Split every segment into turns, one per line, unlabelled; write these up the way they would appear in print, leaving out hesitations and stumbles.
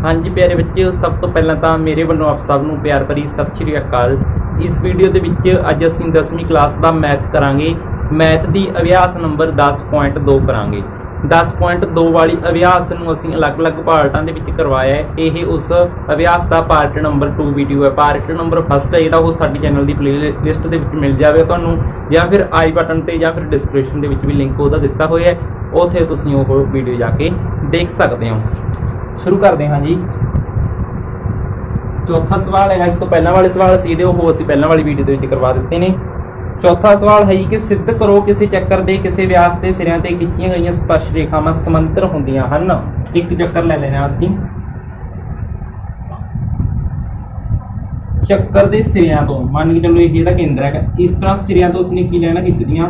हाँ जी प्यारे बच्चे, सब तो पहला तो मेरे वालों आप सब नूं प्यार भरी सत श्री अकाल। इस वीडियो के विच अज असीं 10वीं क्लास का मैथ करांगे। मैथ की अभ्यास नंबर 10.2 करांगे। 10.2 वाली अभ्यास नूं असीं अलग अलग पार्टां दे विच करवाया है। यह उस अभ्यास का पार्ट नंबर 2 वीडियो है। पार्ट नंबर 1 है जिहड़ा वो साडी चैनल की प्ले लिस्ट दे विच मिल जाएगा तुहानूं, या फिर आई बटन ते या फिर डिस्क्रिप्शन दे विच भी लिंक उहदा दिता होया है, उत्थे तुसीं ओह वीडियो जाके देख सकते हो। शुरू करते हैं जी। चौथा सवाल है, इस तो पहला वाले सवाल सी वो असीं पहला वाली वीडियो के करवा दिते ने। चौथा सवाल है कि सिद्ध करो किसी चक्कर के किसी व्यास के सिरों से खिंचिया गई स्पर्श रेखावां समांतर होंदियां हन। एक चक्कर ले लेना असीं। चक्कर के सिरों तो मान के चलो ये केंद्र है, इस तरह सिरों तो उसने की लेना खिंचदियां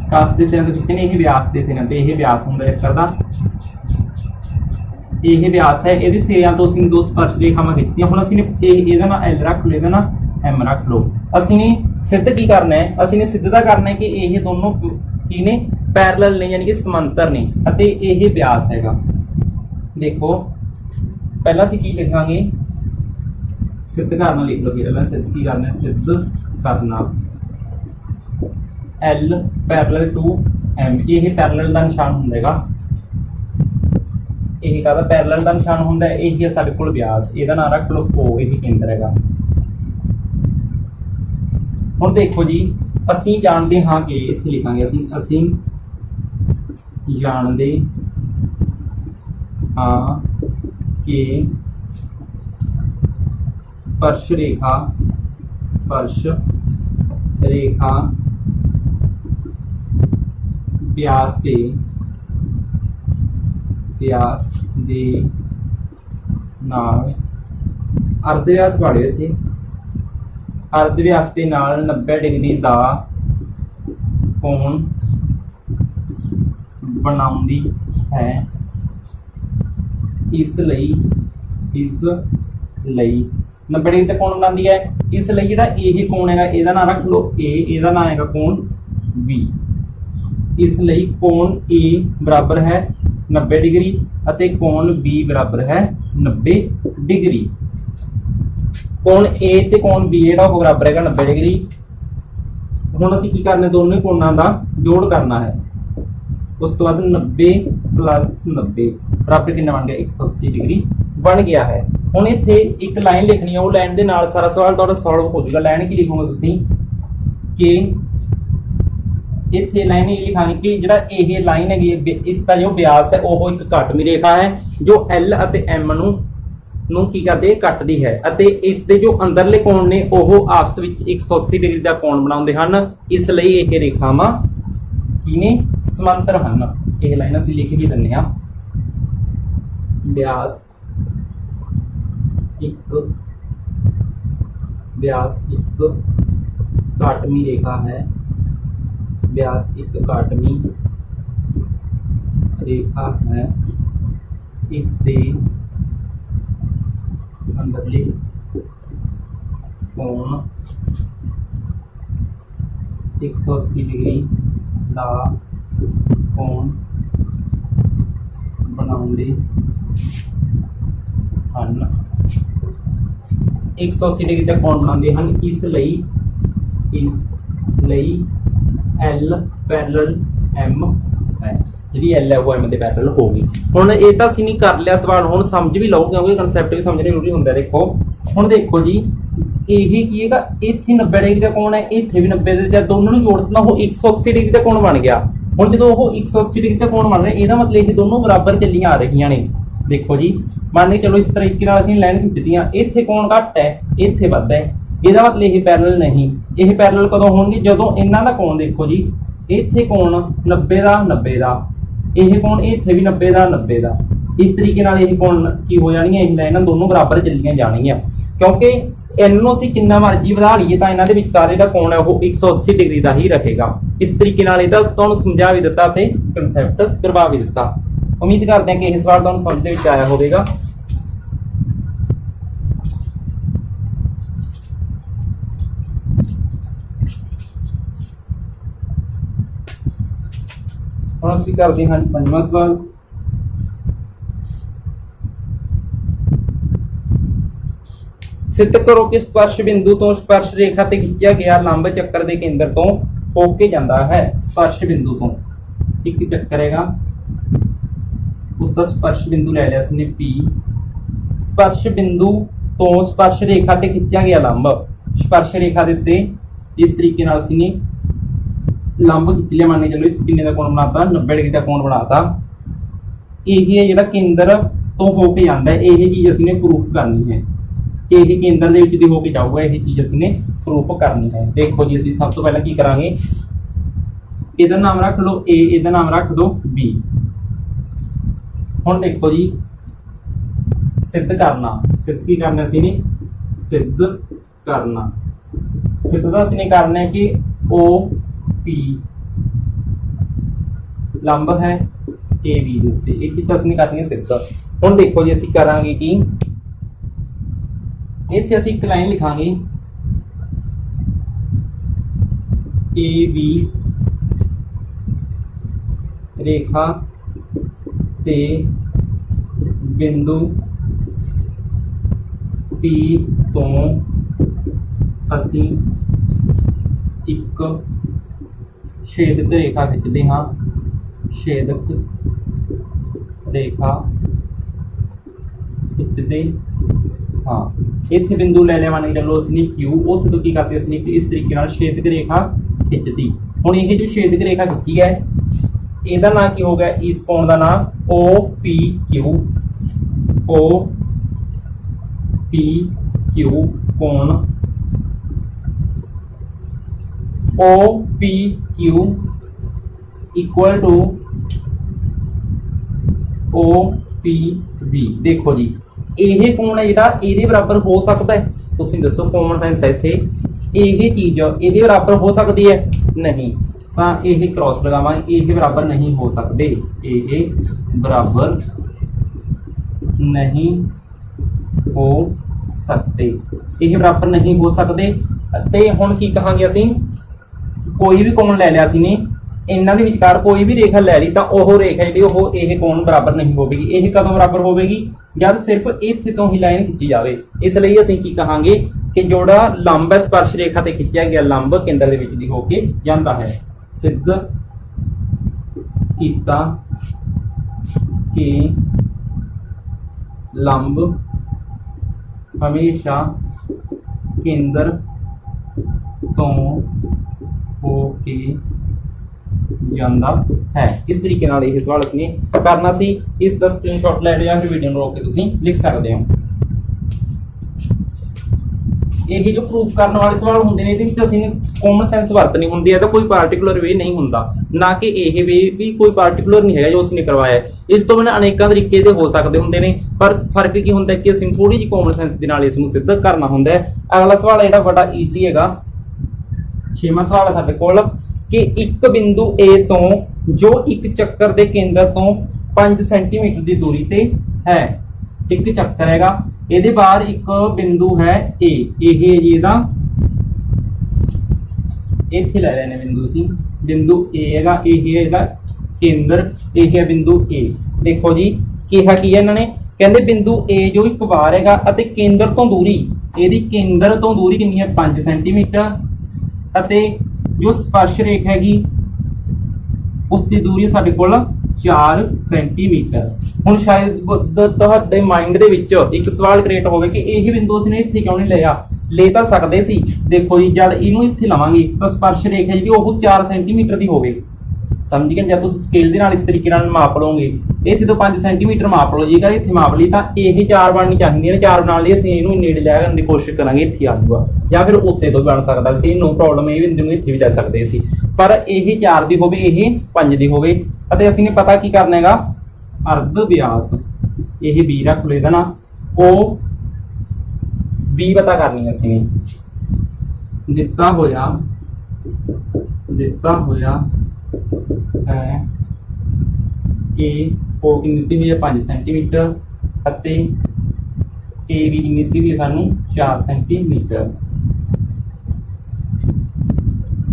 कास के सिरों तो खिंचने, यह व्यास के सिरों से, यह व्यास होंदा चक्कर का, यह व्यास है। ये सिरों तो असीं दो स्पर्श रेखावां खिंचदियां। हुण असीं इहदा नाम एल रख लो, इहदा नाम एम रख लो। असीं ने सिद्ध की करना है, असीं ने सिद्धता करना है कि ये दोनों की ने पैरेलल ने, यानी कि समांतर ने, अते यह व्यास हैगा। देखो पहला असीं की लिखांगे, सिद्ध करना लिख लो। पहला सिद्ध की करना है, सिद्ध करना एल पैरेलल टू एम। यह पैरेलल का निशान होंदा, यही कहता पैरेलल का निशान होंदा है। यही है साडे कोल व्यास, इहदा नाम रख लो ओ, यही केंद्र हैगा। हुण देखो जी, असीं जानते हाँ कि इत्थे लिखांगे असीं जानते हाँ कि स्पर्श रेखा व्यास दे नाल अर्धव्यास पाड़ियो इत्थे, अर्धव्यास के नाल 90 डिग्री का कोण बनाउंदी है। इसलिए 90 डिग्री का कोण बनाती है। इसलिए जिहड़ा ये कोण है, इहदा नाम रख लो ए, इहदा नाम है कोण बी। इसलिए कोण ए बराबर है 90 डिग्री अते कोण बी बराबर है 90 डिग्री। कोण ए ते कोण बी जेहड़ा वो बराबर है 90 डिग्री। हुण असीं की करना, दोनों कोणां दा जोड़ करना है। उस तो बाद 90 प्लस 90 बराबर कितना बन गया, 180 डिग्री बन गया है। हुण इत्थे एक लाइन लिखनी है, वो लाइन दे नाल सारा सवाल तुहाडा सॉल्व हो जाएगा। लाइन की लिखोगे तुसीं कि इत्थे लाइन ये लिखांगे कि जिहड़ा ये लाइन है, इसका जो व्यास है वो एक काटवीं रेखा है जो एल अते एम नूं की करदी कटदी है, अते इस दे जो अंदरले कोण ने वो आपस विच 180 डिग्री का कोण बनाउंदे हन। इसलिए ये रेखावां की ने समांतर हन। यह लाइन असीं लिख भी दिंदे हां। व्यास एक काटवीं रेखा है, व्यास एक काटवीं रेखा है। इस दे अंदरले कोण 180 डिग्री का कोण बनाउंदे हन। 180 डिग्री का कोण बनाउंदे हन। इसलिए एल पैरेलल एम है, जी एल है वो एम के पैरेलल होगी। हुण ये तो असीं नहीं कर लिया सवाल, हुण समझ भी लो क्योंकि कंसैप्ट भी समझना जरूरी होंदा। देखो हुण देखो जी, यही की है, इत्थे 90 डिग्री का कोण है, इत्थे भी 90 डिग्री, दोनों ने जोड़ दिता, वो 180 डिग्री का कोण बन गया। हुण जो वो 180 डिग्री का कोण बन रहा है, इसका मतलब ये दोनों बराबर चलियां आ रही ने। देखो जी, मान के चलो इस तरीके नाल असीं लाइन खिंचदियां, इत्थे कोण घट है, इत्थे वध है, इसका मतलब ये पैरेलल नहीं। ये पैरेलल कदों होणगे, जदों इन्हां दा कोण देखो जी, इत्थे कोण 90 दा 90 दा, यह कोण इत्थे भी 90 दा 90 दा। इस तरीके नाल यह कोण की हो जाणगीआं, यह लाइनां दोनों बराबर चलियां जाणगीआं, क्योंकि इन्हों असीं कितना मर्जी वधा लईए तां इन्हां दे विचकार जिहड़ा कोण है वो 180 डिग्री का ही रहेगा। इस तरीके नाल इहदा तुहानूं समझा भी दित्ता ते कंसैप्ट करवा भी दित्ता। उम्मीद करते हैं कि यह सवाल तुहानूं समझ दे विच आया होवेगा। हम ਅਸੀਂ ਕਰਦੇ ਹਾਂ ਜੀ ਪੰਜਵਾਂ ਸਵਾਲ। सिद्ध करो कि स्पर्श बिंदु तो स्पर्श रेखा ते खिंचा गया लंब चक्कर के केंद्र तो होके जाता है। स्पर्श बिंदु तो एक चक्कर हैगा, उसका स्पर्श बिंदु ले लिया इसने P। स्पर्श बिंदु तो स्पर्श रेखा ते खिंचा गया लंब, स्पर्श रेखा दे उत्ते इस तरीके नाल इसने लंब खिंच लिया। मान के चलो किन्ने दा कोण बनाता, 90 डिग्री का कोण बनाता। यही है जिहड़ा केंद्र तो होके जाता है, यही चीज असने प्रूफ करनी है। यही केंद्र दे विच दी होके जाऊगा, यही चीज असने प्रूफ करनी है। देखो जी असं सब तो पहले की करांगे, इहदा नाम रख लो A, इहदा नाम रख दो B। हुण देखो जी सिद्ध करना, सिद्ध की करना सी ने सिद्ध करना, सिद्ध का असने करना है कि OP लंब है AB दे उत्ते, एक चीज असने करनी है सिद्ध। हुण देखो जी असं करांगे कि इत्थे असं एक लाइन लिखांगे AB रेखा ते बिंदु P तो असी एक छेदक रेखा खिंचते हाँ, छेदक रेखा खिंचते हाँ। इत्थे बिंदु ले लिया, मान के चलो असने Q, उत्थे तो की करते असने इस तरीके नाल छेदक रेखा खिंचती। हुण ये जो छेदक रेखा खिंची है इहदा नाम की हो गया, इस कोण का नाम OPQ। OPQ कोण OPQ इक्वल टू OPV। देखो जी ਇਹ ਕੋਣ ਹੈ ਜਿਹੜਾ ਇਹਦੇ ਬਰਾਬਰ ਹੋ ਸਕਦਾ ਹੈ, ਤੁਸੀਂ ਦੱਸੋ ਕਾਮਨ ਸੈਂਸ ਹੈ ਇੱਥੇ, ਇਹ ਚੀਜ਼ ਇਹਦੇ ਬਰਾਬਰ ਹੋ ਸਕਦੀ ਹੈ ਨਹੀਂ, ਤਾਂ ਇਹ ਕ੍ਰਾਸ ਲਗਾਵਾਂਗੇ, ਇਹ ਬਰਾਬਰ ਨਹੀਂ ਹੋ ਸਕਦੇ, ਇਹ ਬਰਾਬਰ ਨਹੀਂ ਹੋ ਸਕਦੇ, ਇਹ ਬਰਾਬਰ ਨਹੀਂ ਹੋ ਸਕਦੇ। ਤੇ ਹੁਣ ਕੀ ਕਹਾਂਗੇ ਅਸੀਂ, ਕੋਈ ਵੀ ਕੋਣ ਲੈ ਲਿਆ ਅਸੀਂ ਨੇ, ਇਹਨਾਂ ਦੇ ਵਿਚਕਾਰ ਕੋਈ ਵੀ ਰੇਖਾ ਲੈ ਲਈ ਤਾਂ ਉਹ ਰੇਖਾ ਜਿਹੜੀ ਉਹ ਇਹ ਕੋਣ ਬਰਾਬਰ ਨਹੀਂ ਹੋਵੇਗੀ। ਇਹ ਕਦੋਂ ਬਰਾਬਰ ਹੋਵੇਗੀ, ਜਦ ਸਿਰਫ ਇੱਥੇ ਤੋਂ ਹੀ ਲਾਈਨ ਖਿੱਚੀ ਜਾਵੇ। ਇਸ ਲਈ ਅਸੀਂ ਕੀ ਕਹਾਂਗੇ ਕਿ ਜਿਹੜਾ ਲੰਬ ਹੈ ਸਪਰਸ਼ ਰੇਖਾ ਤੇ ਖਿੱਚਿਆ ਗਿਆ ਲੰਬ ਕੇਂਦਰ ਦੇ ਵਿੱਚ ਦੀ ਹੋ ਕੇ ਜਾਂਦਾ ਹੈ। ਸਿੱਧ ਕੀਤਾ ਕਿ ਲੰਬ ਹਮੇਸ਼ਾ ਕੇਂਦਰ ਤੋਂ ਹੋ ਕੇ ਜਾਂਦਾ है। इस तरीके नाल यह सवाल अपने करना सी, इसका स्क्रीनशॉट ले लिया, फिर वीडियो रोक के तुसीं लिख सकते हो। यही जो प्रूफ करने वाले सवाल होंगे ने, इहदे विच असीं कॉमन सेंस वरतनी हुंदी है, तो कोई पार्टिकुलर वे नहीं हुंदा, ना कि यह वे भी कोई पार्टिकुलर नहीं है जो उसने करवाया है। इस तो बिना अनेकों तरीके दे हो सकते होंगे ने, पर फर्क की होंदा है कि असीं थोड़ी जी कॉमन सेंस दे नाल इस नूं सिद्ध करना हुंदा है। अगला सवाल जिहड़ा बड़ा ईजी हैगा, 6वां सवाल है साडे कोल कि एक बिंदु A तो जो एक चक्कर के केंद्र तो 5 सेंटीमीटर की दूरी ते है, एक चक्कर हैगा, ਇਹਦੇ ਬਾਹਰ ਇੱਕ ਬਿੰਦੂ ਹੈ A, ਇਹ ਹੈ ਜੀ ਇਹਦਾ, ਇੱਥੇ ਲੈ ਲੈਣੇ ਬਿੰਦੂ ਅਸੀਂ, ਬਿੰਦੂ A ਹੈਗਾ, ਇਹ ਹੈ ਇਹਦਾ ਕੇਂਦਰ, ਇਹ ਹੈ ਬਿੰਦੂ A। ਦੇਖੋ ਜੀ ਕਿਹਾ ਕੀ ਹੈ ਇਹਨਾਂ ਨੇ, ਕਹਿੰਦੇ ਬਿੰਦੂ A ਜੋ ਇੱਕ ਬਾਹਰ ਹੈਗਾ ਅਤੇ ਕੇਂਦਰ ਤੋਂ ਦੂਰੀ, ਇਹਦੀ ਕੇਂਦਰ ਤੋਂ ਦੂਰੀ ਕਿੰਨੀ ਹੈ 5 ਸੈਂਟੀਮੀਟਰ, ਅਤੇ जो स्पर्श रेखा हैगी उसकी दूरी है साडे कोल 4 सेंटीमीटर। हुण शायद तुहाडे माइंड दे विच एक सवाल क्रिएट होवे कि यही बिंदु असीं इत्थे क्यों नहीं लिया, ले तां सकदे सी। देखो जी जद इहनूं इत्थे लवांगे तां स्पर्श रेखा जी ओह 4 सेंटीमीटर दी होवे, समझ गए। जब तुसीं स्केल दे नाल इस तरीके नाल माप लोगे, इत्थे तो 5 सेंटीमीटर माप लो, जेकर इत्थे माप ली तां यह 4 बननी चाहिए ने, 4 बनाने लिए असीं इहनूं नेड़े लै आउण दी कोशिश करांगे, इत्थे आ जाऊगा, या फिर उत्ते तो बन सकदा सी, नो प्रॉब्लम ये बिंदु नूं इत्थे भी लै सकदे सी, पर यह 4 दी होवे, यह 5 दी होवे। अते असीं ने पता की करना हैगा, अर्ध व्यास, यह B रख लो, इहदा नाम O B पता करनी है असीं ने, दिता होया है A O की नीति हुई है 5 सेंटीमीटर अते A B की नीति हुई है सानू 4 सेंटीमीटर।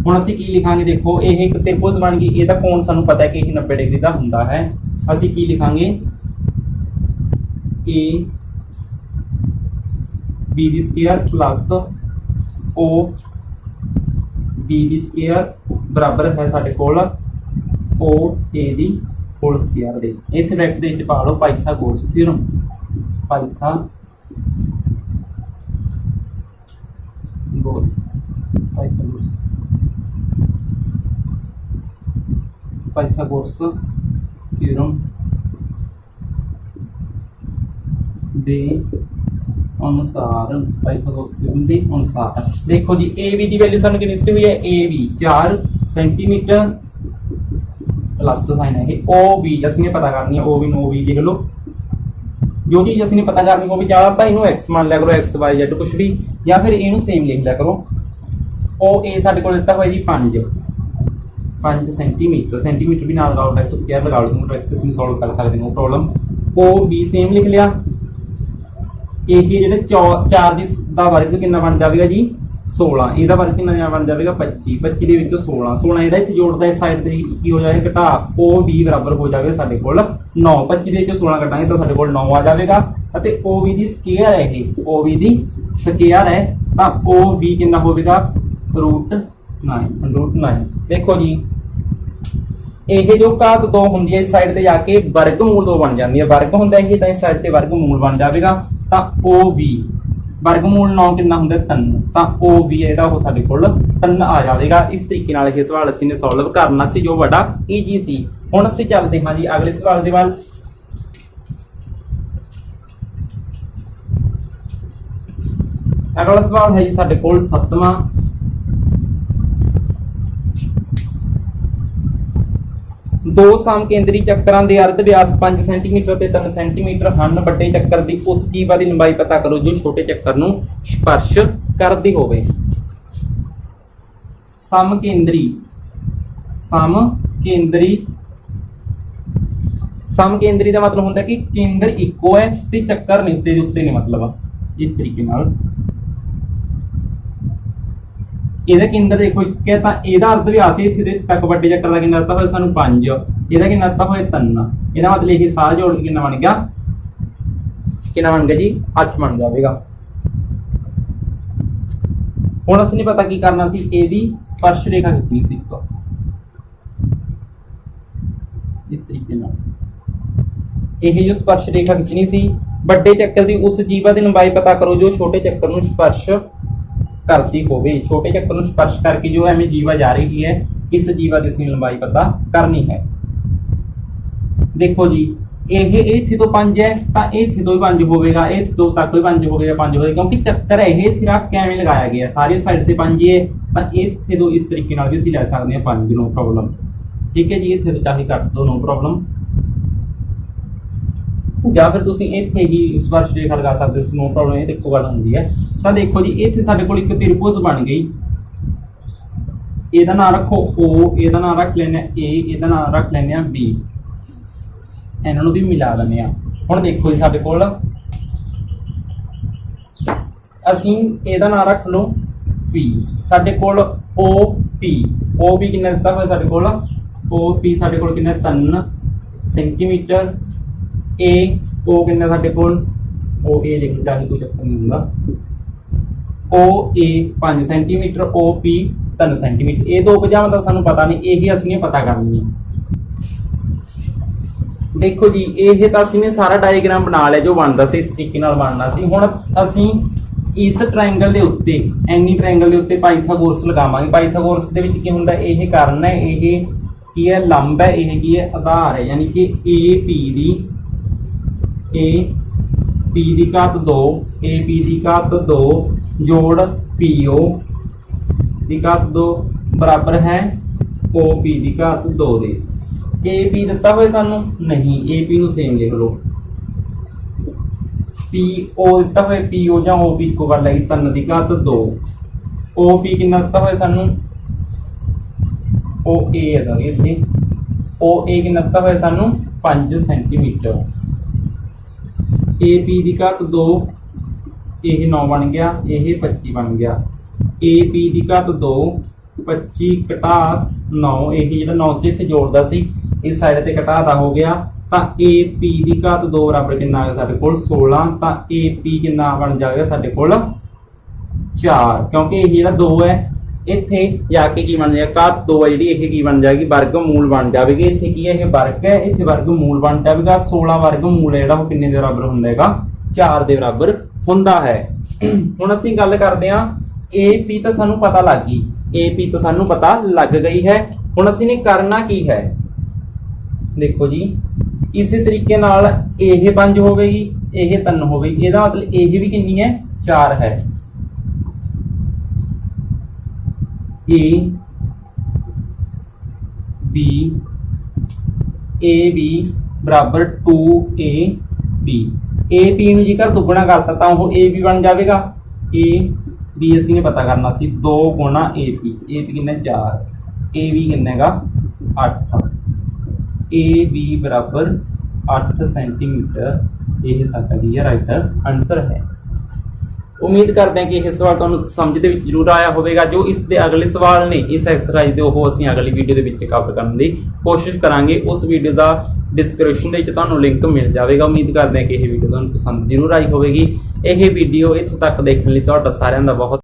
हुण असीं की लिखांगे, देखो यह एक त्रिभुज बन गई, इहदा कोण सानू पता है कि 90 डिग्री का हुंदा है। असीं की लिखांगे A बी दी स्केयर प्लस ओ बी दी स्केयर बराबर है साडे कोल ओ ए दी होल स्केयर दे। इत्थे ब्रैकेट दे विच पा लो पाइथागोरस थ्योरम, पाइथागोरस थ्योरम दे अनुसार, पाइथागोरस थ्योरम दे अनुसार देखो जी ए बी की वैल्यू सानू कितनी दी हुई है, ए बी 4 सेंटीमीटर प्लस तो साइन है ओ बी असने पता करनी है, ओ बी नो बी लिख लो। जो चीज असने पता करनी वो भी क्या होता है, इनू एक्स मान लिया करो, एक्स वाई जेड कुछ भी, या फिर इनू सेम लिख लिया करो। ओ ए साडे कोल दिता हुआ जी 5 सेंटीमीटर, सेंटीमीटर भी नाल लगाओ, डायरेक्ट स्क्वायर लगा लो, तुम डायरेक्ट इसमें सॉल्व कर सकते हो, no problem. O B same लिख लिया। ए ही जेडे 4 दा वर्ग कितना बन जाएगा जी 16, ਇਹਦਾ वर्ग कितना बन जाएगा 25, 25 ਦੇ ਵਿੱਚੋਂ 16, 16 ਜਿਹੜਾ ਇੱਥੇ ਜੋੜਦਾ ਇਸ ਸਾਈਡ ਤੇ ਕੀ ਹੋ ਜਾਏਗਾ ਘਟਾ, ओ b ਬਰਾਬਰ ਹੋ ਜਾਵੇ ਸਾਡੇ ਕੋਲ 9, 25 ਦੇ ਵਿੱਚੋਂ 16 ਕੱਟਾਂਗੇ ਤਾਂ ਸਾਡੇ ਕੋਲ 9 ਆ ਜਾਵੇਗਾ। ਅਤੇ ओ b ਦੀ ਸਕੁਅਰ ਹੈ, ਇਹ o b ਦੀ ਸਕੁਅਰ ਹੈ ਤਾਂ o b ਕਿੰਨਾ ਹੋਵੇਗਾ √9। ਦੇਖੋ ਜੀ ਇਹ ਜੋ ਘਾਤ 2 ਹੁੰਦੀ ਹੈ ਇਸ ਸਾਈਡ ਤੇ ਜਾ ਕੇ ਵਰਗਮੂਲ 2 ਬਣ ਜਾਂਦੀ ਹੈ, ਵਰਗ ਹੁੰਦਾ ਇਹ ਤਾਂ ਇਸ ਸਾਈਡ ਤੇ ਵਰਗਮੂਲ ਬਣ ਜਾਵੇਗਾ ਤਾਂ o b वर्गमूल 9 कितना होंगे 3, तो ओ भी है वो साडे कोल 3 आ जाएगा। इस तरीके नाल ये सवाल असीं ने सॉल्व करना सी जो बड़ा ईजी सी। हुण असीं चलदे हां जी अगले सवाल दे वाल। अगला सवाल है जी साडे कोल 7वां। दो समकेंद्री चक्करां दे अर्ध व्यास 5 सेंटीमीटर ते 3 सेंटीमीटर हन। ਵੱਡੇ ਚੱਕਰ ਦੀ ਉਸ ਜੀਵਾ ਦੀ ਲੰਬਾਈ ਪਤਾ ਕਰੋ ਜੋ ਛੋਟੇ ਚੱਕਰ ਨੂੰ ਸਪਰਸ਼ ਕਰਦੀ ਹੋਵੇ। ਸਮਕੇਂਦਰੀ ਦਾ मतलब ਹੁੰਦਾ कि केंद्र ਇੱਕੋ है ਤੇ ਚੱਕਰ ਨਿਸ਼ਚੇ ਦੇ ਉੱਤੇ ਨੇ, मतलब इस तरीके ਨਾਲ ਇਹਦਾ ਕੇਂਦਰ ਦੇਖੋ ਇੱਕ ਹੈ ਤਾਂ ਇਹਦਾ ਅਰਧ ਵਿਆਸ ਇੱਥੇ ਦੇ ਤੱਕ ਵੱਡੇ ਚੱਕਰ ਦਾ ਕਿੰਨਾ ਦਿੱਤਾ ਹੋਇਆ ਸਾਨੂੰ 5, ਇਹਦਾ ਕਿੰਨਾ ਦਿੱਤਾ ਹੋਇਆ 3, ਇਹਦਾ ਮਤਲਬ ਇਹ ਸਾਰਾ ਜੋੜ ਕੇ ਕਿੰਨਾ ਬਣ ਗਿਆ ਜੀ 8 ਬਣ ਜਾਵੇਗਾ। ਹੁਣ ਅਸੀਂ ਨਹੀਂ ਪਤਾ ਕੀ ਕਰਨਾ ਸੀ, ਇਹਦੀ ਸਪਰਸ਼ ਰੇਖਾ ਖਿੱਚਣੀ ਸੀ ਇਸ ਤਰੀਕੇ ਨਾਲ। ਇਹ ਜੋ ਸਪਰਸ਼ ਰੇਖਾ ਖਿੱਚਣੀ ਸੀ ਵੱਡੇ ਚੱਕਰ ਦੀ ਉਸ ਜੀਵਾ ਦੀ ਲੰਬਾਈ ਪਤਾ ਕਰੋ ਜੋ ਛੋਟੇ ਚੱਕਰ ਨੂੰ ਸਪਰਸ਼ करती होवे। छोटे चक्कर ਨੂੰ स्पर्श करके जो हमें जीवा जा रही है इस जीवा की असली लंबाई पता करनी है। देखो जी ਇਹ ਇੱਥੇ ਤੋਂ 5 ਹੈ ਤਾਂ ਇੱਥੇ ਤੋਂ ਵੀ 5 ਹੋਵੇਗਾ, ਇੱਥੇ ਤੋਂ ਤੱਕ ਵੀ 5 ਹੋਵੇਗਾ, 5 ਹੋਵੇਗਾ ਕਿਉਂਕਿ ਚੱਕਰ ਇਹ ਇੱਥੇ ਰੱਖ ਕੇ ਐਵੇਂ ਲਗਾਇਆ ਗਿਆ, ਸਾਰੀ ਸਾਈਡ ਤੇ 5 ਹੈ ਤਾਂ ਇੱਥੇ ਤੋਂ ਇਸ ਤਰੀਕੇ ਨਾਲ ਵੀ ਅਸੀਂ ਲੈ ਸਕਦੇ ਹਾਂ 5, ਨੋ ਪ੍ਰੋਬਲਮ। ਠੀਕ ਹੈ ਜੀ, ਇੱਥੇ ਤੋਂ ਚਾਹੇ ਕੱਟ ਦੋ, ਨੋ ਪ੍ਰੋਬਲਮ। ਜਾਂ ਫਿਰ ਤੁਸੀਂ ਇੱਥੇ ਹੀ ਸਪਰਸ਼ ਰੇਖਾ ਲਗਾ ਸਕਦੇ ਹੋ, ਨੋ ਪ੍ਰੋਬਲਮ। ਇਹ ਦੇਖੋ ਗੱਲ ਹੁੰਦੀ ਹੈ ਤਾਂ ਦੇਖੋ ਜੀ ਇੱਥੇ ਸਾਡੇ ਕੋਲ ਇੱਕ त्रिभुज ਬਣ ਗਈ। ਇਹਦਾ ਨਾਮ ਰੱਖੋ O, ਇਹਦਾ ਨਾਮ ਰੱਖ ਲੈਣੇ A, ਇਹਦਾ ਨਾਮ ਰੱਖ ਲੈਣੇ B, ਇਹਨਾਂ ਨੂੰ ਵੀ ਮਿਲਾ ਦਿੰਦੇ ਆ। ਹੁਣ ਦੇਖੋ ਜੀ ਸਾਡੇ ਕੋਲ ਅਸੀਂ ਇਹਦਾ ਨਾਮ ਰੱਖ ਲਓ P, ਸਾਡੇ ਕੋਲ OP ਕਿੰਨਾ ਦਿੱਤਾ ਹੋਇਆ ਸਾਡੇ ਕੋਲ, OP ਸਾਡੇ ਕੋਲ ਕਿੰਨਾ 3 ਸੈਂਟੀਮੀਟਰ। O ਕਿੰਨਾ ਸਾਡੇ ਕੋਲ OA ਲਿਖ ਲਓ, ਚਾਹੇ ਕੋਈ ਚੱਕਰ ਨਹੀਂ ਹੁੰਦਾ। OA 5 centimetre, OP 3 centimetre. ये दो वजह मतलब सानू पता नहीं, यही असं पता करनी है। देखो जी ये तो असं ने सारा डायग्राम बना लिया जो बनता से इस तरीके नाल बनना सी। हुण असीं इस ट्रायंगल दे उत्ते एनी ट्रायंगल दे उत्ते पाइथागोरस लगावांगे। पाइथागोरस दे विच की हुंदा, यह कारण है, यह की है लंब है, यह की है आधार है, यानी कि AP दी घात 2, AP दी घात 2 जोड़ PO दी घात 2 बराबर है OP दी घात 2 दे। AP दिता हुआ सानू नहीं, AP नू सेम लिख लो। PO दिता हुआ PO या OP को कर लगी 3 दी घात 2। OP कितना दिता हुआ सानू OA है सॉरी इत्थे OA कितना दिता हुआ सानू 5 सेंटीमीटर। AP दी घात 2 यह 9 बन गया, यह 25 बन गया। AP दी घात 2 25 घटा 9, यही जो 9 से इत्थे जोड़दा सी इस साइड ते घटादा हो गया ਤਾਂ AP ਦੀ ਘਾਤ 2 ਬਰਾਬਰ ਕਿੰਨਾ ਆ ਗਿਆ ਸਾਡੇ ਕੋਲ 16, ਤਾਂ AP ਕਿੰਨਾ ਬਣ ਜਾਵੇਗਾ ਸਾਡੇ ਕੋਲ 4, ਕਿਉਂਕਿ ਇਹ ਜਿਹੜਾ 2 ਹੈ ਇੱਥੇ ਜਾ ਕੇ ਕੀ ਬਣ ਜਾਏਗਾ, ਘਾਤ 2 ਹੈ ਜਿਹੜੀ ਇਹ ਕੀ ਬਣ ਜਾਏਗੀ, ਵਰਗ ਮੂਲ ਬਣ ਜਾਵੇਗੀ। ਇੱਥੇ ਕੀ ਹੈ, ਇਹ ਵਰਗ ਹੈ, ਇੱਥੇ ਵਰਗ ਮੂਲ ਬਣ ਜਾਵੇਗਾ। 16 ਵਰਗ ਮੂਲ ਹੈ ਜਿਹੜਾ ਉਹ ਕਿੰਨੇ ਦੇ ਬਰਾਬਰ ਹੁੰਦਾ ਹੈਗਾ, 4 ਦੇ ਬਰਾਬਰ ਹੁੰਦਾ ਹੈ। ਹੁਣ ਅਸੀਂ ਗੱਲ ਕਰਦੇ ਹਾਂ AP ਤਾਂ ਸਾਨੂੰ ਪਤਾ ਲੱਗ ਗਈ, AP ਤਾਂ ਸਾਨੂੰ ਪਤਾ ਲੱਗ ਗਈ ਹੈ। ਹੁਣ ਅਸੀਂ ਨੇ ਕਰਨਾ ਕੀ ਹੈ, ਦੇਖੋ ਜੀ ਇਸੇ ਤਰੀਕੇ ਨਾਲ ਇਹ 5 ਹੋਵੇਗੀ, ਇਹ 3 ਹੋਵੇਗੀ, ਇਹਦਾ ਮਤਲਬ ਇਹ ਵੀ ਕਿੰਨੀ ਹੈ, 4 ਹੈ। A B ਬਰਾਬਰ 2AB। AP ਨੂੰ ਜੇਕਰ ਦੁੱਗਣਾ ਕਰਤਾ ਤਾਂ ਉਹ AB ਬਣ ਜਾਵੇਗਾ। AB ਅਸੀਂ ਨੇ ਪਤਾ ਕਰਨਾ ਸੀ 2 ਗੁਣਾ AP ਕਿੰਨਾ 4, AB ਕਿੰਨਾ ਹੈਗਾ 8। AB ਬਰਾਬਰ 8 ਸੈਂਟੀਮੀਟਰ, ਇਹ ਸਾਡਾ ਕੀ ਹੈ ਰਾਈਟ ਆਨਸਰ ਹੈ। ਉਮੀਦ ਕਰਦੇ ਹਾਂ ਕਿ ਇਹ ਸਵਾਲ ਤੁਹਾਨੂੰ ਸਮਝ ਦੇ ਵਿੱਚ ਜ਼ਰੂਰ ਆਇਆ ਹੋਵੇਗਾ। ਜੋ ਇਸ ਦੇ ਅਗਲੇ ਸਵਾਲ ਨੇ ਇਸ ਐਕਸਰਸਾਈਜ਼ ਦੇ, ਉਹ ਅਸੀਂ ਅਗਲੀ ਵੀਡੀਓ ਦੇ ਵਿੱਚ ਕਵਰ ਕਰਨ ਦੀ ਕੋਸ਼ਿਸ਼ ਕਰਾਂਗੇ। ਉਸ ਵੀਡੀਓ ਦਾ ਡਿਸਕ੍ਰਿਪਸ਼ਨ ਦੇ ਵਿੱਚ ਤੁਹਾਨੂੰ ਲਿੰਕ ਮਿਲ ਜਾਵੇਗਾ। ਉਮੀਦ ਕਰਦੇ ਹਾਂ ਕਿ ਇਹ ਵੀਡੀਓ ਤੁਹਾਨੂੰ ਪਸੰਦ ਜ਼ਰੂਰ ਆਈ ਹੋਵੇਗੀ। ਇਹ ਵੀਡੀਓ ਇੱਥੋਂ ਤੱਕ ਦੇਖਣ ਲਈ ਤੁਹਾਡਾ ਸਾਰਿਆਂ ਦਾ ਬਹੁਤ